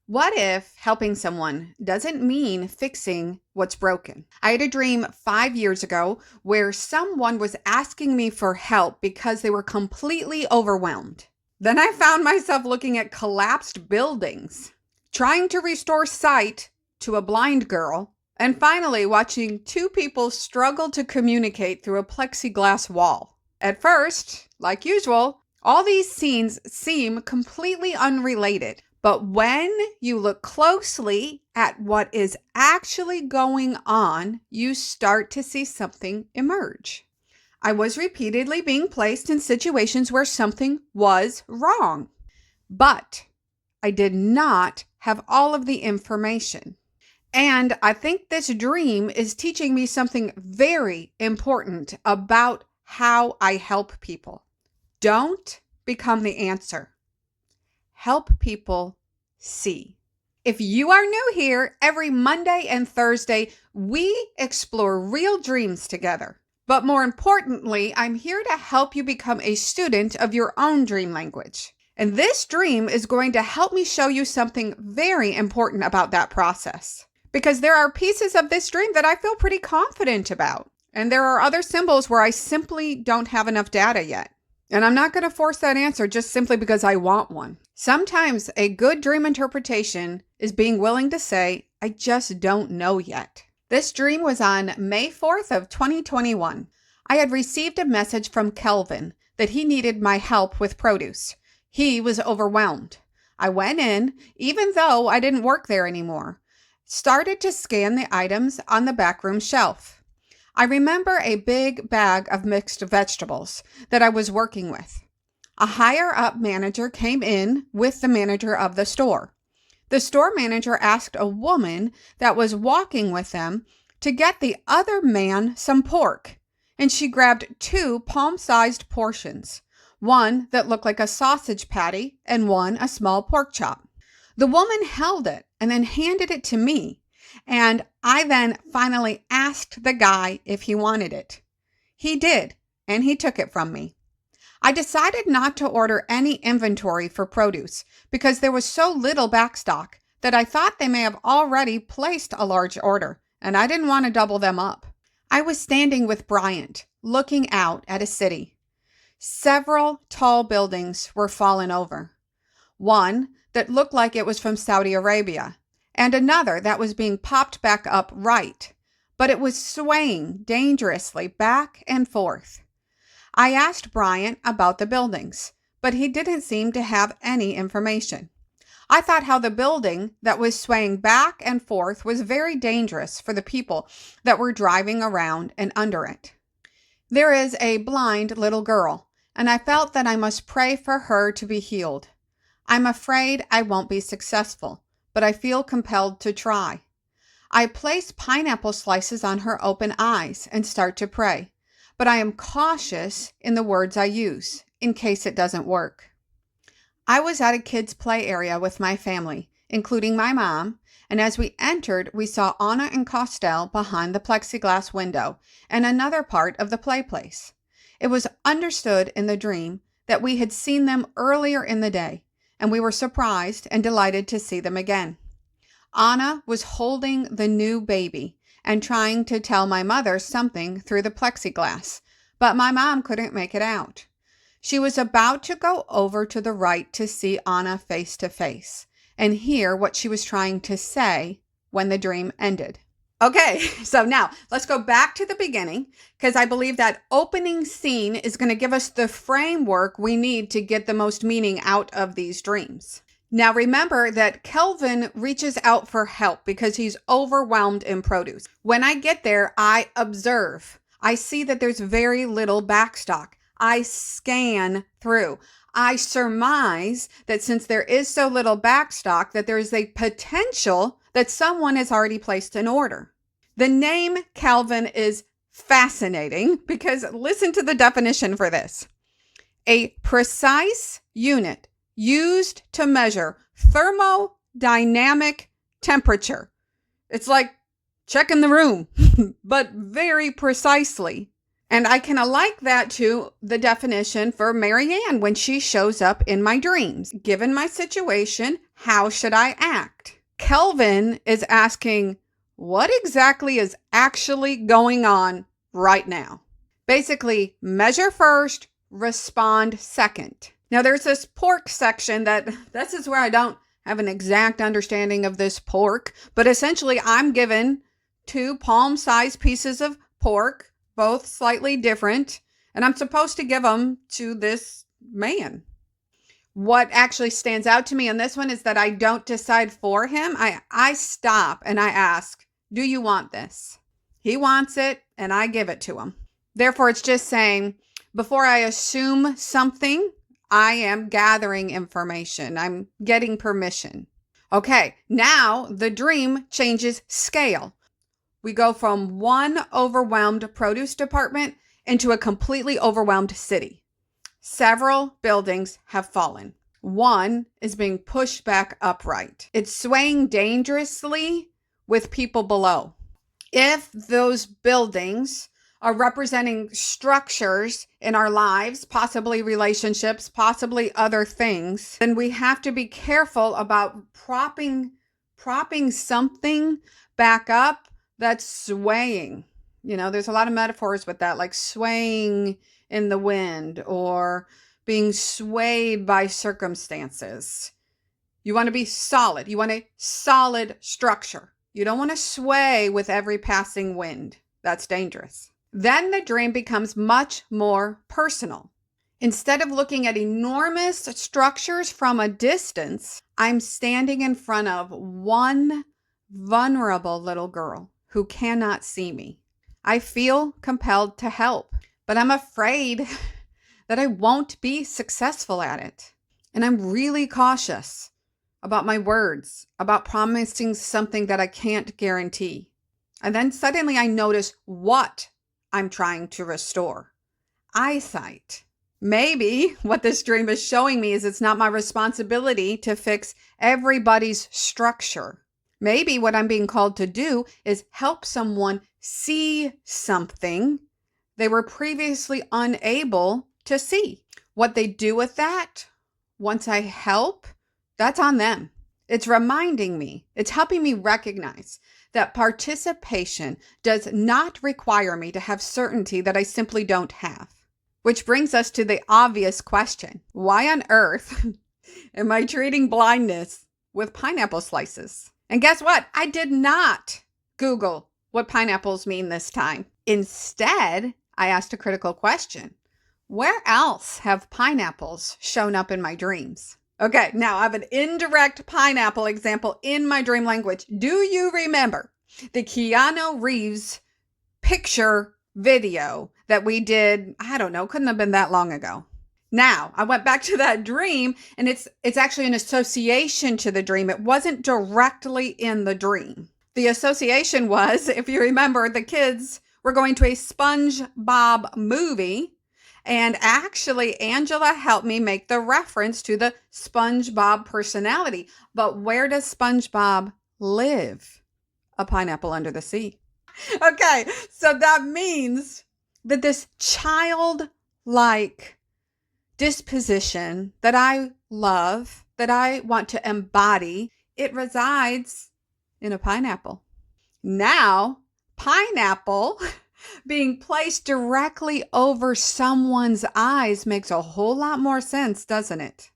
What if helping someone doesn't mean fixing what's broken? I had a dream 5 years ago where someone was asking me for help because they were completely overwhelmed. Then I found myself looking at collapsed buildings, trying to restore sight to a blind girl, and finally watching two people struggle to communicate through a plexiglass wall. At first, like usual, all these scenes seem completely unrelated. But when you look closely at what is actually going on, you start to see something emerge. I was repeatedly being placed in situations where something was wrong, but I did not have all of the information. And I think this dream is teaching me something very important about how I help people. Don't become the answer. Help people see. If you are new here, every Monday and Thursday, we explore real dreams together. But more importantly, I'm here to help you become a student of your own dream language. And this dream is going to help me show you something very important about that process. Because there are pieces of this dream that I feel pretty confident about. And there are other symbols where I simply don't have enough data yet. And I'm not going to force that answer just simply because I want one. Sometimes a good dream interpretation is being willing to say, I just don't know yet. This dream was on May 4th of 2021. I had received a message from Kelvin that he needed my help with produce. He was overwhelmed. I went in, even though I didn't work there anymore, started to scan the items on the backroom shelf. I remember a big bag of mixed vegetables that I was working with. A higher up manager came in with the manager of the store. The store manager asked a woman that was walking with them to get the other man some pork, and she grabbed two palm-sized portions, one that looked like a sausage patty and one a small pork chop. The woman held it and then handed it to me. And I then finally asked the guy if he wanted it. He did, and he took it from me. I decided not to order any inventory for produce because there was so little backstock that I thought they may have already placed a large order, and I didn't want to double them up. I was standing with Bryant, looking out at a city. Several tall buildings were fallen over. One that looked like it was from Saudi Arabia, and another that was being popped back up right, but it was swaying dangerously back and forth. I asked Bryant about the buildings, but he didn't seem to have any information. I thought how the building that was swaying back and forth was very dangerous for the people that were driving around and under it. There is a blind little girl, and I felt that I must pray for her to be healed. I'm afraid I won't be successful, but I feel compelled to try. I place pineapple slices on her open eyes and start to pray, but I am cautious in the words I use in case it doesn't work. I was at a kids' play area with my family, including my mom, and as we entered, we saw Anna and Costel behind the plexiglass window and another part of the play place. It was understood in the dream that we had seen them earlier in the day, and we were surprised and delighted to see them again. Anna was holding the new baby and trying to tell my mother something through the plexiglass, but my mom couldn't make it out. She was about to go over to the right to see Anna face to face and hear what she was trying to say when the dream ended. Okay, so now let's go back to the beginning because I believe that opening scene is going to give us the framework we need to get the most meaning out of these dreams. Now remember that Kelvin reaches out for help because he's overwhelmed in produce. When I get there, I observe. I see that there's very little backstock. I scan through. I surmise that since there is so little backstock, that there is a potential that someone has already placed an order. The name Kelvin is fascinating because listen to the definition for this. A precise unit used to measure thermodynamic temperature. It's like checking the room, but very precisely. And I can like that to the definition for Marianne when she shows up in my dreams. Given my situation, how should I act? Kelvin is asking, what exactly is actually going on right now? Basically, measure first, respond second. Now, there's this pork section this is where I don't have an exact understanding of this pork, but essentially I'm given 2 palm-sized pieces of pork, both slightly different, and I'm supposed to give them to this man. What actually stands out to me in this one is that I don't decide for him. I stop and I ask, do you want this? He wants it and I give it to him. Therefore, it's just saying, before I assume something, I am gathering information. I'm getting permission. Okay, now the dream changes scale. We go from one overwhelmed produce department into a completely overwhelmed city. Several buildings have fallen. One is being pushed back upright. It's swaying dangerously with people below. If those buildings are representing structures in our lives, possibly relationships, possibly other things, then we have to be careful about propping something back up that's swaying. There's a lot of metaphors with that, like swaying in the wind or being swayed by circumstances. You want to be solid. You want a solid structure. You don't want to sway with every passing wind. That's dangerous. Then the dream becomes much more personal. Instead of looking at enormous structures from a distance, I'm standing in front of one vulnerable little girl who cannot see me. I feel compelled to help, but I'm afraid that I won't be successful at it. And I'm really cautious about my words, about promising something that I can't guarantee. And then suddenly I notice what I'm trying to restore. Eyesight. Maybe what this dream is showing me is it's not my responsibility to fix everybody's structure. Maybe what I'm being called to do is help someone see something they were previously unable to see. What they do with that, once I help, that's on them. It's reminding me, it's helping me recognize that participation does not require me to have certainty that I simply don't have. Which brings us to the obvious question. Why on earth am I treating blindness with pineapple slices? And guess what? I did not Google what pineapples mean this time. Instead, I asked a critical question. Where else have pineapples shown up in my dreams? Okay, now I have an indirect pineapple example in my dream language. Do you remember the Keanu Reeves picture video that we did? I don't know, couldn't have been that long ago. Now, I went back to that dream and it's actually an association to the dream. It wasn't directly in the dream. The association was, if you remember, the kids were going to a SpongeBob movie. And actually, Angela helped me make the reference to the SpongeBob personality. But where does SpongeBob live? A pineapple under the sea. Okay, so that means that this childlike disposition that I love, that I want to embody, it resides in a pineapple. Now, pineapple being placed directly over someone's eyes makes a whole lot more sense, doesn't it?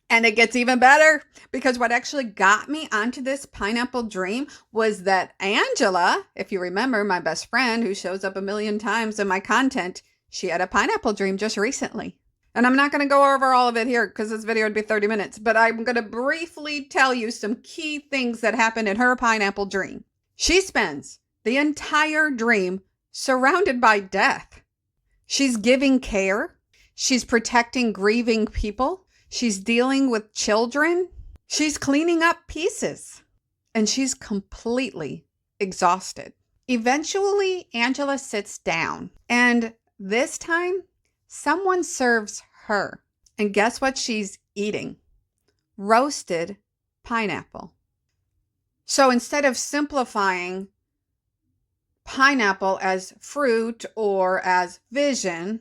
And it gets even better because what actually got me onto this pineapple dream was that Angela, if you remember, my best friend who shows up a million times in my content, she had a pineapple dream just recently. And I'm not going to go over all of it here because this video would be 30 minutes, but I'm going to briefly tell you some key things that happened in her pineapple dream. She spends the entire dream surrounded by death. She's giving care. She's protecting grieving people. She's dealing with children. She's cleaning up pieces. And she's completely exhausted. Eventually, Angela sits down. And this time, someone serves her. And guess what she's eating? Roasted pineapple. So instead of simplifying pineapple as fruit or as vision,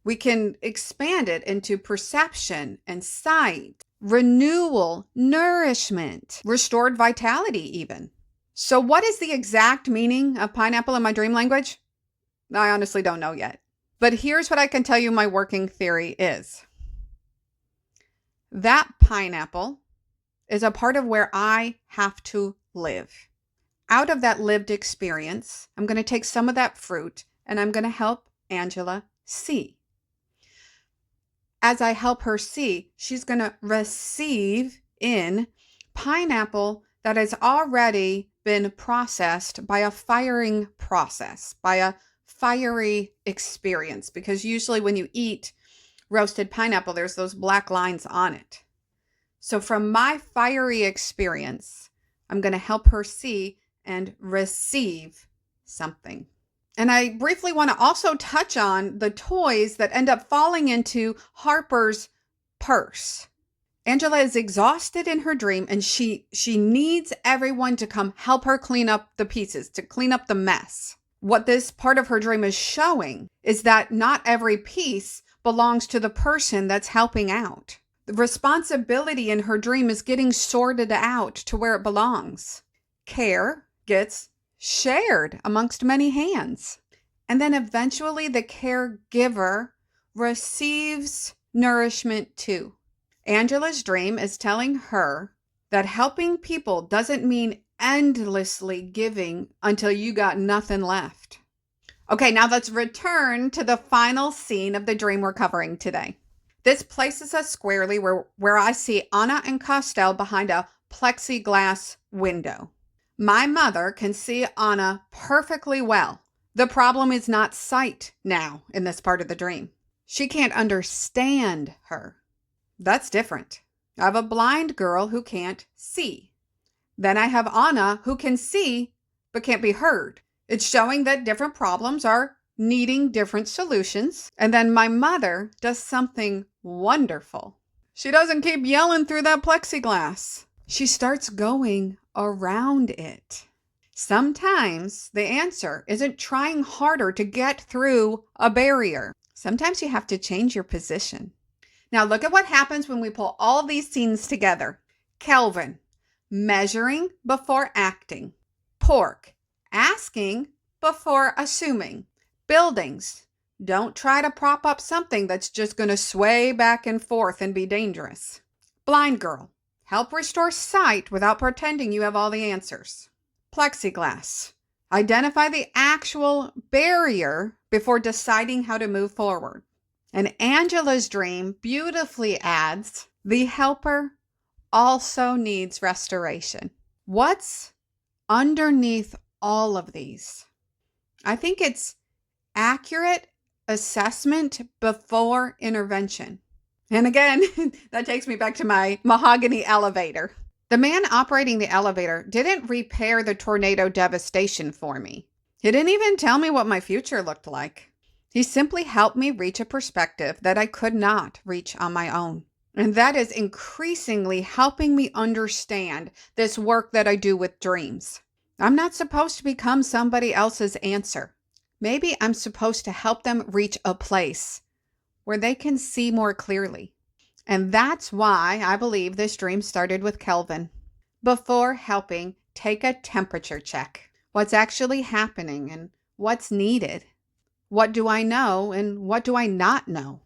we can expand it into perception and sight renewal, nourishment, restored vitality even. So what is the exact meaning of pineapple in my dream language? I honestly don't know yet. But here's what I can tell you my working theory is. That pineapple is a part of where I have to live. Out of that lived experience, I'm going to take some of that fruit and I'm going to help Angela see. As I help her see, she's going to receive in pineapple that has already been processed by a firing process, by a fiery experience. Because usually when you eat roasted pineapple, there's those black lines on it. So from my fiery experience, I'm going to help her see and receive something. And I briefly want to also touch on the toys that end up falling into Harper's purse. Angela is exhausted in her dream and she needs everyone to come help her clean up the pieces, to clean up the mess. What this part of her dream is showing is that not every piece belongs to the person that's helping out. The responsibility in her dream is getting sorted out to where it belongs. Care gets shared amongst many hands. And then eventually the caregiver receives nourishment too. Angela's dream is telling her that helping people doesn't mean endlessly giving until you got nothing left. Okay, now let's return to the final scene of the dream we're covering today. This places us squarely where I see Anna and Costel behind a plexiglass window. My mother can see Anna perfectly well. The problem is not sight now in this part of the dream. She can't understand her. That's different. I have a blind girl who can't see. Then I have Anna who can see but can't be heard. It's showing that different problems are needing different solutions. And then my mother does something wonderful. She doesn't keep yelling through that plexiglass. She starts going around it. Sometimes the answer isn't trying harder to get through a barrier. Sometimes you have to change your position. Now look at what happens when we pull all these scenes together. Kelvin, measuring before acting. Pork, asking before assuming. Buildings, don't try to prop up something that's just going to sway back and forth and be dangerous. Blind girl, help restore sight without pretending you have all the answers. Plexiglass, identify the actual barrier before deciding how to move forward. And Angela's dream beautifully adds, the helper also needs restoration. What's underneath all of these? I think it's accurate assessment before intervention. And again, that takes me back to my mahogany elevator. The man operating the elevator didn't repair the tornado devastation for me. He didn't even tell me what my future looked like. He simply helped me reach a perspective that I could not reach on my own. And that is increasingly helping me understand this work that I do with dreams. I'm not supposed to become somebody else's answer. Maybe I'm supposed to help them reach a place where they can see more clearly. And that's why I believe this dream started with Kelvin. Before helping, take a temperature check. What's actually happening and what's needed? What do I know and what do I not know?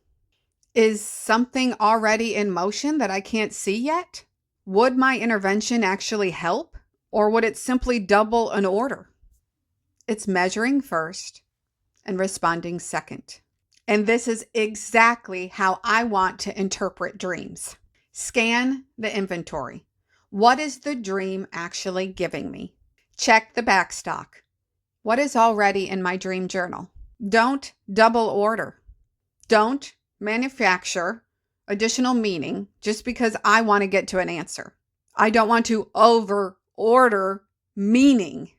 Is something already in motion that I can't see yet? Would my intervention actually help? Or would it simply double an order? It's measuring first and responding second. And this is exactly how I want to interpret dreams. Scan the inventory. What is the dream actually giving me? Check the backstock. What is already in my dream journal? Don't double order. Don't manufacture additional meaning just because I want to get to an answer. I don't want to over order meaning.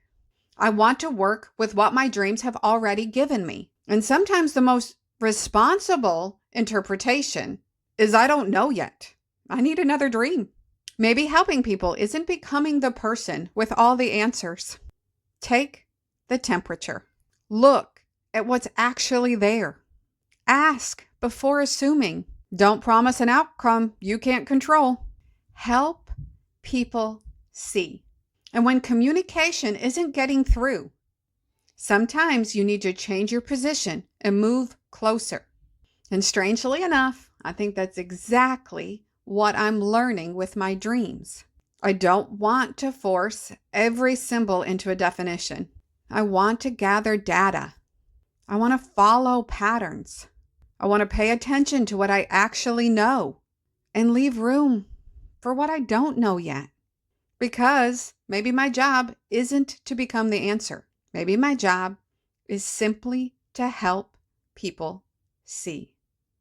I want to work with what my dreams have already given me. And sometimes the most responsible interpretation is I don't know yet. I need another dream. Maybe helping people isn't becoming the person with all the answers. Take the temperature. Look at what's actually there. Ask before assuming. Don't promise an outcome you can't control. Help people see. And when communication isn't getting through, sometimes you need to change your position and move closer. And strangely enough, I think that's exactly what I'm learning with my dreams. I don't want to force every symbol into a definition. I want to gather data. I want to follow patterns. I want to pay attention to what I actually know and leave room for what I don't know yet. Because maybe my job isn't to become the answer. Maybe my job is simply to help people see.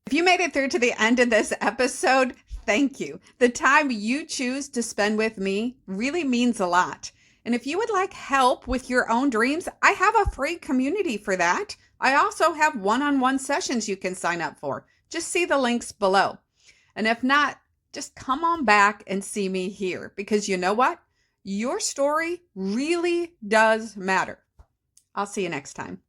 If you made it through to the end of this episode, thank you. The time you choose to spend with me really means a lot. And if you would like help with your own dreams, I have a free community for that. I also have one-on-one sessions you can sign up for. Just see the links below. And if not, just come on back and see me here, because you know what? Your story really does matter. I'll see you next time.